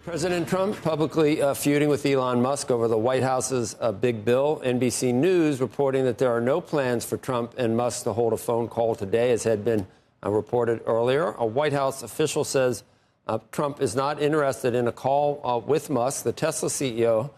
President Trump publicly feuding with Elon Musk over the White House's big bill. NBC News reporting that there are no plans for Trump and Musk to hold a phone call today, as had been reported earlier. A White House official says Trump is not interested in a call with Musk. The Tesla CEO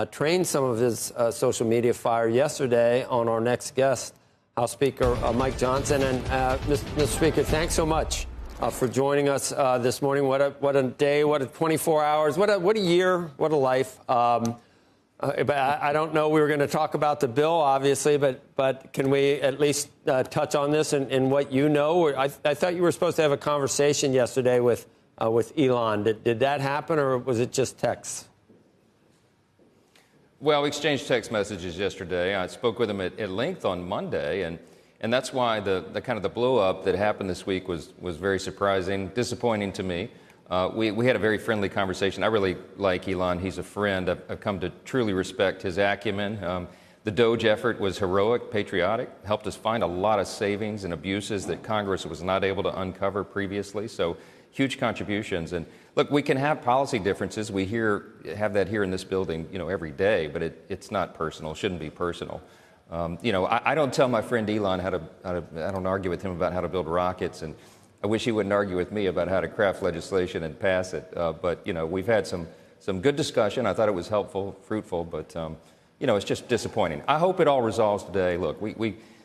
trained some of his social media fire yesterday on our next guest, House Speaker Mike Johnson. And Mr. Speaker, thanks so much for joining us this morning. What a day, what a 24 hours, what a year, what a life. But I don't know, we were going to talk about the bill, obviously, but can we at least touch on this and what you know? I thought you were supposed to have a conversation yesterday with Elon. Did that happen, or was it just texts? Well, we exchanged text messages yesterday. I spoke with him at length on Monday, and that's why the kind of the blow up that happened this week was very surprising, disappointing to me. We had a very friendly conversation. I really like Elon. He's a friend. I've come to truly respect his acumen. The Doge effort was heroic, patriotic, helped us find a lot of savings and abuses that Congress was not able to uncover previously. So huge contributions. And look, we can have policy differences. We have that here in this building, every day, but it's not personal. It shouldn't be personal. I don't tell my friend Elon I don't argue with him about how to build rockets, and I wish he wouldn't argue with me about how to craft legislation and pass it. But we've had some good discussion. I thought it was helpful, fruitful, but it's just disappointing. I hope it all resolves today. Look,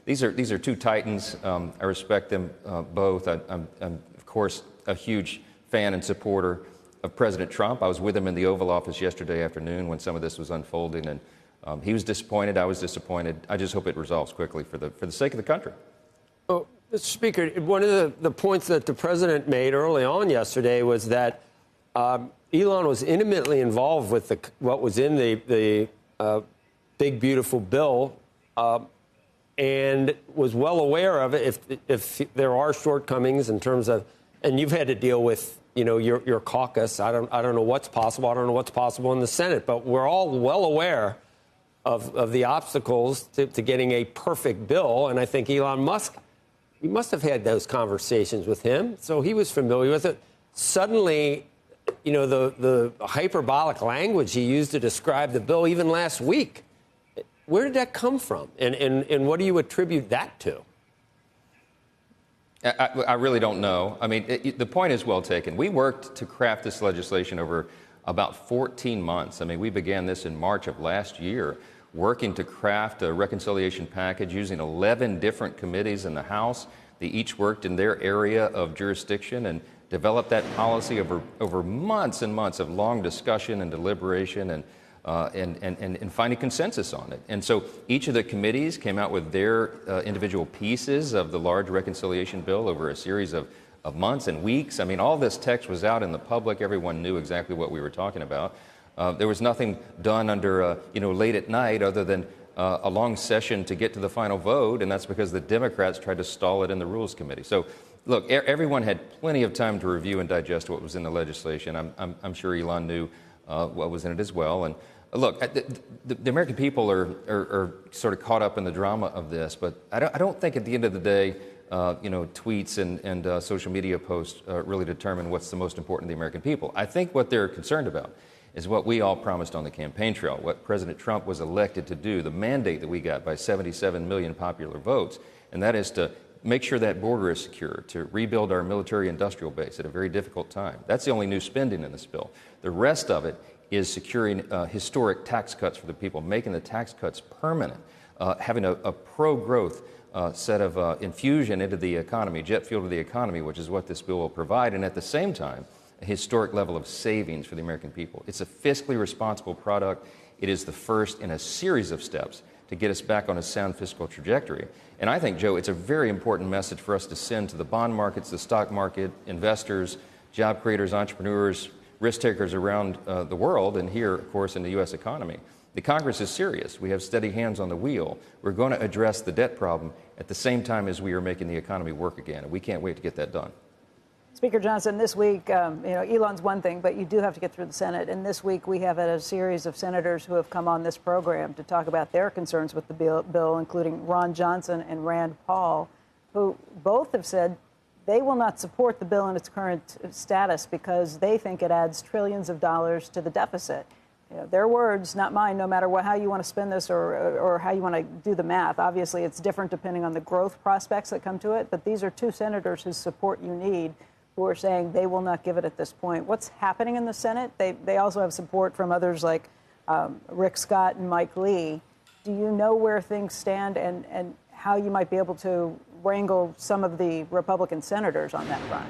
these are two titans. I respect them both. I'm of course a huge fan and supporter of President Trump. I was with him in the Oval Office yesterday afternoon when some of this was unfolding, and he was disappointed. I was disappointed. I just hope it resolves quickly for the sake of the country. Well, Mr. Speaker, one of the points that the president made early on yesterday was that Elon was intimately involved with what was in the big, beautiful bill and was well aware of it if there are shortcomings in terms of, and you've had to deal with your caucus. I don't know what's possible. I don't know what's possible in the Senate, but we're all well aware of the obstacles to getting a perfect bill. And I think Elon Musk, we must have had those conversations with him, so he was familiar with it. Suddenly, the hyperbolic language he used to describe the bill even last week, where did that come from? And what do you attribute that to? I really don't know. I mean, the point is well taken. We worked to craft this legislation over about 14 months. I mean, we began this in March of last year, working to craft a reconciliation package using 11 different committees in the House. They each worked in their area of jurisdiction and developed that policy over months and months of long discussion and deliberation and finding consensus on it. And so each of the committees came out with their individual pieces of the large reconciliation bill over a series of months and weeks. I mean, all this text was out in the public. Everyone knew exactly what we were talking about. There was nothing done under, late at night other than a long session to get to the final vote, and that's because the Democrats tried to stall it in the Rules Committee. So, look, everyone had plenty of time to review and digest what was in the legislation. I'm sure Elon knew what was in it as well. And look, the American people are sort of caught up in the drama of this, but I don't think at the end of the day, tweets and social media posts really determine what's the most important to the American people. I think what they're concerned about is what we all promised on the campaign trail, what President Trump was elected to do, the mandate that we got by 77 million popular votes, and that is to make sure that border is secure, to rebuild our military-industrial base at a very difficult time. That's the only new spending in this bill. The rest of it is securing historic tax cuts for the people, making the tax cuts permanent, having a pro-growth set of infusion into the economy, jet fuel to the economy, which is what this bill will provide, and at the same time, a historic level of savings for the American people. It's a fiscally responsible product. It is the first in a series of steps to get us back on a sound fiscal trajectory. And I think, Joe, it's a very important message for us to send to the bond markets, the stock market, investors, job creators, entrepreneurs, risk takers around the world, and here, of course, in the U.S. economy. The Congress is serious. We have steady hands on the wheel. We're going to address the debt problem at the same time as we are making the economy work again, and we can't wait to get that done. Speaker Johnson, this week, Elon's one thing, but you do have to get through the Senate. And this week we have had a series of senators who have come on this program to talk about their concerns with the bill, including Ron Johnson and Rand Paul, who both have said they will not support the bill in its current status because they think it adds trillions of dollars to the deficit. Their words, not mine, no matter how you want to spin this or how you want to do the math. Obviously, it's different depending on the growth prospects that come to it. But these are two senators whose support you need who are saying they will not give it at this point. What's happening in the Senate? They also have support from others like Rick Scott and Mike Lee. Do you know where things stand and how you might be able to wrangle some of the Republican senators on that front?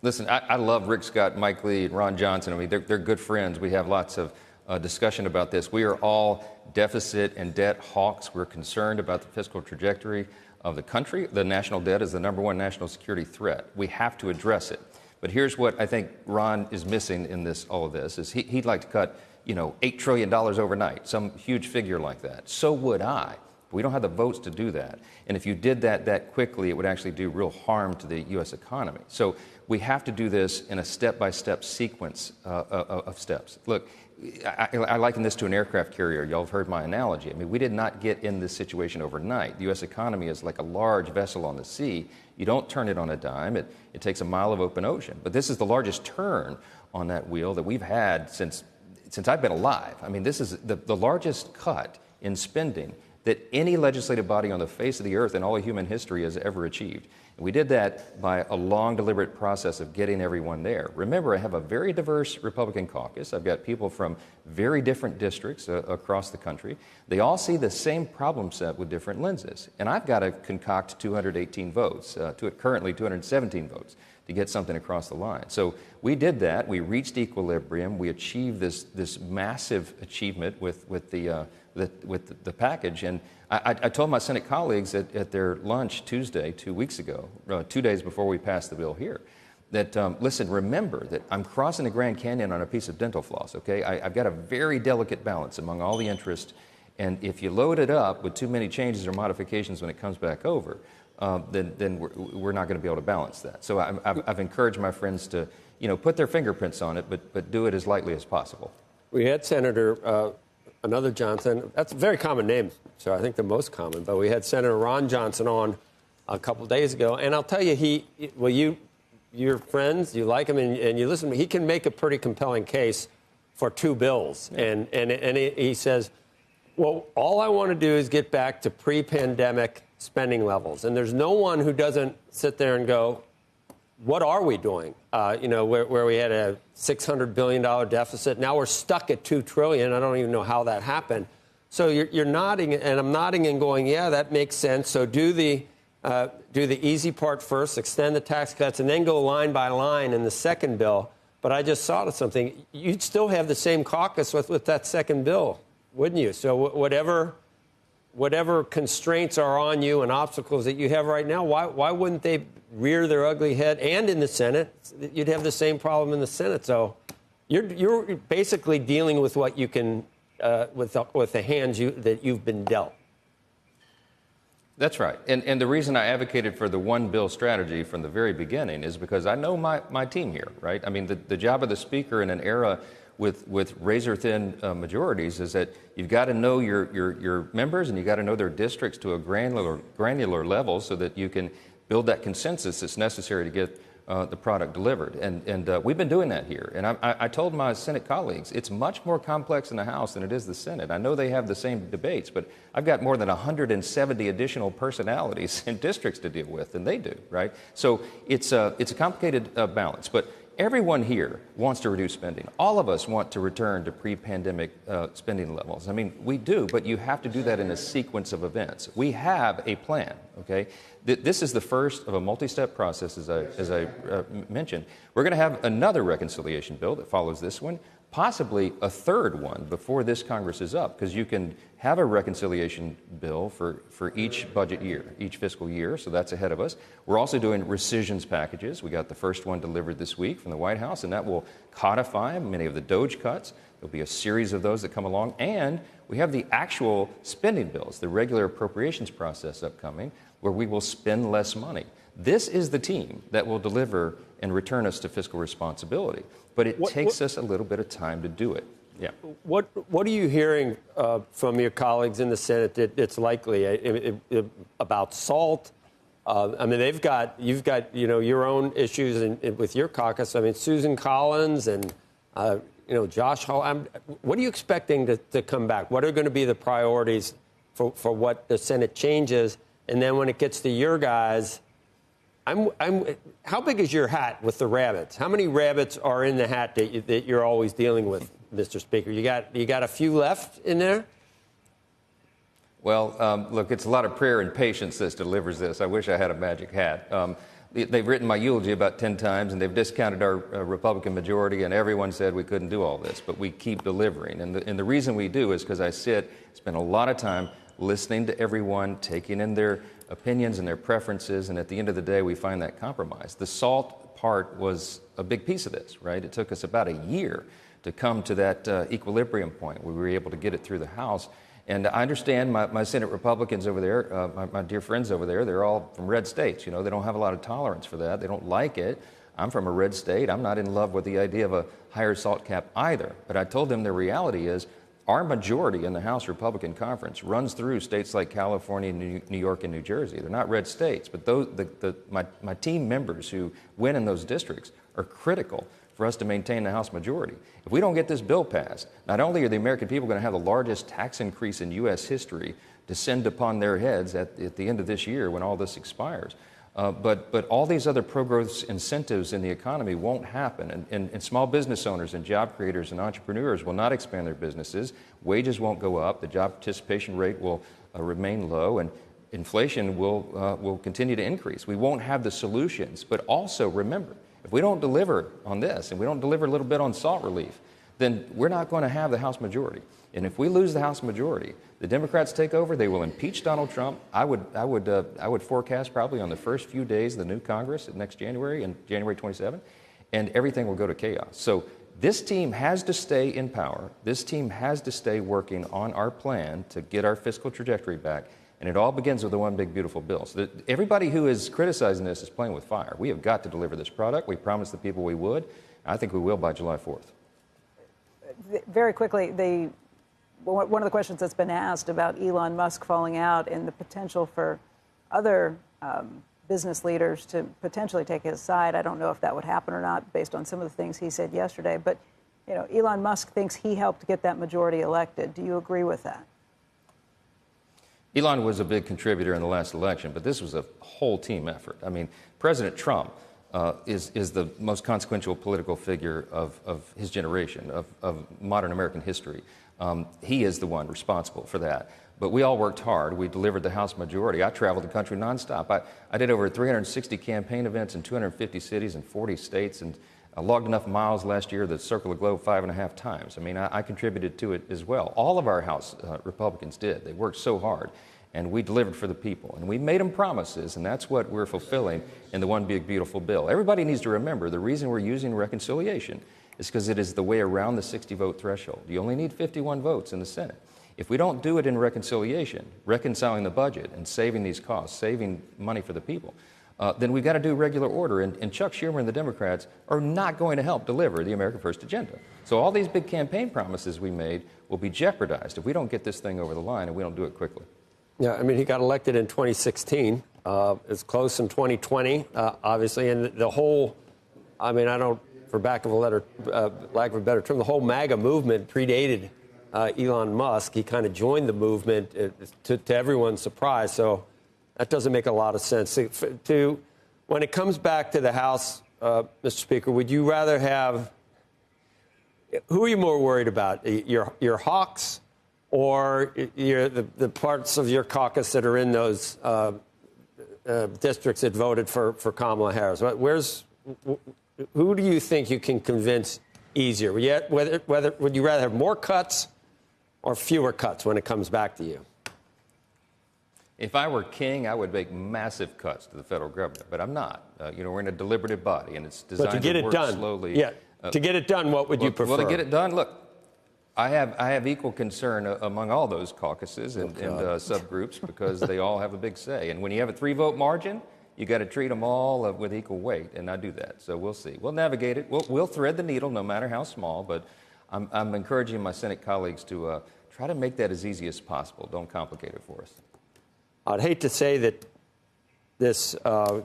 Listen, I love Rick Scott, Mike Lee, and Ron Johnson. I mean, they're good friends. We have lots of discussion about this. We are all deficit and debt hawks. We're concerned about the fiscal trajectory of the country. The national debt is the #1 national security threat. We have to address it. But here's what I think Ron is missing in all of this, is he'd like to cut, $8 trillion overnight, some huge figure like that. So would I. We don't have the votes to do that. And if you did that quickly, it would actually do real harm to the U.S. economy. So we have to do this in a step-by-step sequence of steps. Look, I liken this to an aircraft carrier. Y'all have heard my analogy. I mean, we did not get in this situation overnight. The U.S. economy is like a large vessel on the sea. You don't turn it on a dime. It takes a mile of open ocean. But this is the largest turn on that wheel that we've had since I've been alive. I mean, this is the largest cut in spending that any legislative body on the face of the earth in all of human history has ever achieved. And we did that by a long, deliberate process of getting everyone there. Remember, I have a very diverse Republican caucus. I've got people from very different districts across the country. They all see the same problem set with different lenses. And I've got to concoct 218 votes, currently 217 votes, to get something across the line. So we did that. We reached equilibrium. We achieved this massive achievement with the package. And I told my Senate colleagues at their lunch Tuesday, 2 weeks ago, 2 days before we passed the bill here, that, listen, remember that I'm crossing the Grand Canyon on a piece of dental floss, okay? I've got a very delicate balance among all the interests. And if you load it up with too many changes or modifications when it comes back over, then we're not going to be able to balance that. So I've encouraged my friends to, put their fingerprints on it, but do it as lightly as possible. We had Senator another Johnson. That's a very common name, so I think the most common. But we had Senator Ron Johnson on a couple days ago, and I'll tell you, you're friends, you like him, and you listen to him. He can make a pretty compelling case for two bills, yeah. and he says, well, all I want to do is get back to pre-pandemic spending levels, and there's no one who doesn't sit there and go, what are we doing? Where we had a $600 billion deficit. Now we're stuck at $2 trillion. I don't even know how that happened. So you're nodding, and I'm nodding and going, yeah, that makes sense. So do the easy part first, extend the tax cuts, and then go line by line in the second bill. But I just saw something. You'd still have the same caucus with that second bill, wouldn't you? So whatever constraints are on you and obstacles that you have right now, why wouldn't they rear their ugly head? And in the Senate, you'd have the same problem in the Senate. So you're basically dealing with what you can, with the hands that you've been dealt. That's right. And the reason I advocated for the one bill strategy from the very beginning is because I know my team here, right? I mean, the job of the speaker in an era with razor-thin majorities is that you've got to know your members, and you've got to know their districts to a granular level so that you can build that consensus that's necessary to get the product delivered. And we've been doing that here. And I told my Senate colleagues, it's much more complex in the House than it is the Senate. I know they have the same debates, but I've got more than 170 additional personalities and districts to deal with than they do, right? So it's a complicated balance. But everyone here wants to reduce spending. All of us want to return to pre-pandemic spending levels. I mean, we do, but you have to do that in a sequence of events. We have a plan, okay? This is the first of a multi-step process, as I mentioned. We're going to have another reconciliation bill that follows this one, possibly a third one before this Congress is up, because you can have a reconciliation bill for each budget year, each fiscal year, so that's ahead of us. We're also doing rescissions packages. We got the first one delivered this week from the White House, and that will codify many of the DOGE cuts. There'll be a series of those that come along, and we have the actual spending bills, the regular appropriations process upcoming, where we will spend less money. This is the team that will deliver and return us to fiscal responsibility. But it takes us a little bit of time to do it. Yeah. What are you hearing from your colleagues in the Senate that it's likely about SALT, I mean, you've got your own issues with your caucus. I mean, Susan Collins and Josh Hall. What are you expecting to come back? What are going to be the priorities for what the Senate changes? And then when it gets to your guys, how big is your hat with the rabbits? How many rabbits are in the hat that you're always dealing with, Mr. Speaker? You got a few left in there? Well, look, it's a lot of prayer and patience that delivers this. I wish I had a magic hat. They've written my eulogy about 10 times, and they've discounted our Republican majority, and everyone said we couldn't do all this, but we keep delivering. And the reason we do is because I spend a lot of time listening to everyone, taking in their opinions and their preferences, and at the end of the day, we find that compromise. The SALT part was a big piece of this, right? It took us about a year to come to that equilibrium point where we were able to get it through the House. And I understand my Senate Republicans over there, my dear friends over there, they're all from red states. They don't have a lot of tolerance for that. They don't like it. I'm from a red state. I'm not in love with the idea of a higher SALT cap either. But I told them the reality is our majority in the House Republican Conference runs through states like California, New York, and New Jersey. They're not red states, but my team members who win in those districts are critical for us to maintain the House majority. If we don't get this bill passed, not only are the American people going to have the largest tax increase in U.S. history descend upon their heads at the end of this year when all this expires, but all these other pro-growth incentives in the economy won't happen. And small business owners and job creators and entrepreneurs will not expand their businesses. Wages won't go up. The job participation rate will remain low. And inflation will continue to increase. We won't have the solutions. But also, remember, if we don't deliver on this and we don't deliver a little bit on SALT relief, then we're not going to have the House majority. And if we lose the House majority, the Democrats take over, they will impeach Donald Trump. I would forecast probably on the first few days of the new Congress next January, and January 27, and everything will go to chaos. So this team has to stay in power. This team has to stay working on our plan to get our fiscal trajectory back. And it all begins with the one big, beautiful bill. So everybody who is criticizing this is playing with fire. We have got to deliver this product. We promised the people we would. I think we will by July 4th. Very quickly, one of the questions that's been asked about Elon Musk falling out and the potential for other business leaders to potentially take his side. I don't know if that would happen or not based on some of the things he said yesterday. But, Elon Musk thinks he helped get that majority elected. Do you agree with that? Elon was a big contributor in the last election, but this was a whole team effort. I mean, President Trump is the most consequential political figure of his generation, of modern American history. He is the one responsible for that. But we all worked hard. We delivered the House majority. I traveled the country nonstop. I did over 360 campaign events in 250 cities and 40 states, and I logged enough miles last year to circle the globe 5.5 times. I mean, I contributed to it as well. All of our House Republicans did. They worked so hard, and we delivered for the people. And we made them promises, and that's what we're fulfilling in the one big, beautiful bill. Everybody needs to remember the reason we're using reconciliation is because it is the way around the 60-vote threshold. You only need 51 votes in the Senate. If we don't do it in reconciliation, reconciling the budget and saving these costs, saving money for the people, then we've got to do regular order. And Chuck Schumer and the Democrats are not going to help deliver the America First agenda. So all these big campaign promises we made will be jeopardized if we don't get this thing over the line and we don't do it quickly. Yeah, I mean, he got elected in 2016. It's close in 2020, obviously. And the whole, I mean, for lack of a better term, the whole MAGA movement predated Elon Musk. He kind of joined the movement to everyone's surprise. So that doesn't make a lot of sense. When it comes back to the House, Mr. Speaker, would you rather have, who are you more worried about, your hawks or the parts of your caucus that are in those districts that voted for Kamala Harris? Who do you think you can convince easier? Would you rather have more cuts or fewer cuts when it comes back to you? If I were king, I would make massive cuts to the federal government, but I'm not. We're in a deliberative body, and it's designed to work slowly. Yeah, to get it done, what would you prefer? Well, to get it done, look, I have equal concern among all those caucuses and subgroups because they all have a big say. And when you have a 3-vote margin, you got to treat them all with equal weight, and I do that. So we'll see. We'll navigate it. We'll thread the needle, no matter how small. But I'm encouraging my Senate colleagues to try to make that as easy as possible. Don't complicate it for us. I'd hate to say that this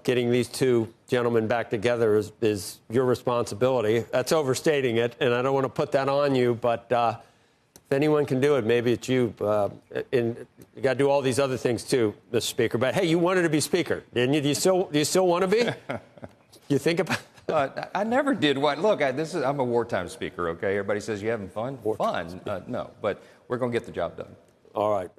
getting these two gentlemen back together is your responsibility. That's overstating it, and I don't want to put that on you, but if anyone can do it, maybe it's you. You got to do all these other things too, Mr. Speaker. But hey, you wanted to be Speaker, didn't you? Do you still want to be? You think about? I never did. Look, I'm a wartime speaker. Okay, everybody says you having fun. Fun? No, but we're going to get the job done. All right.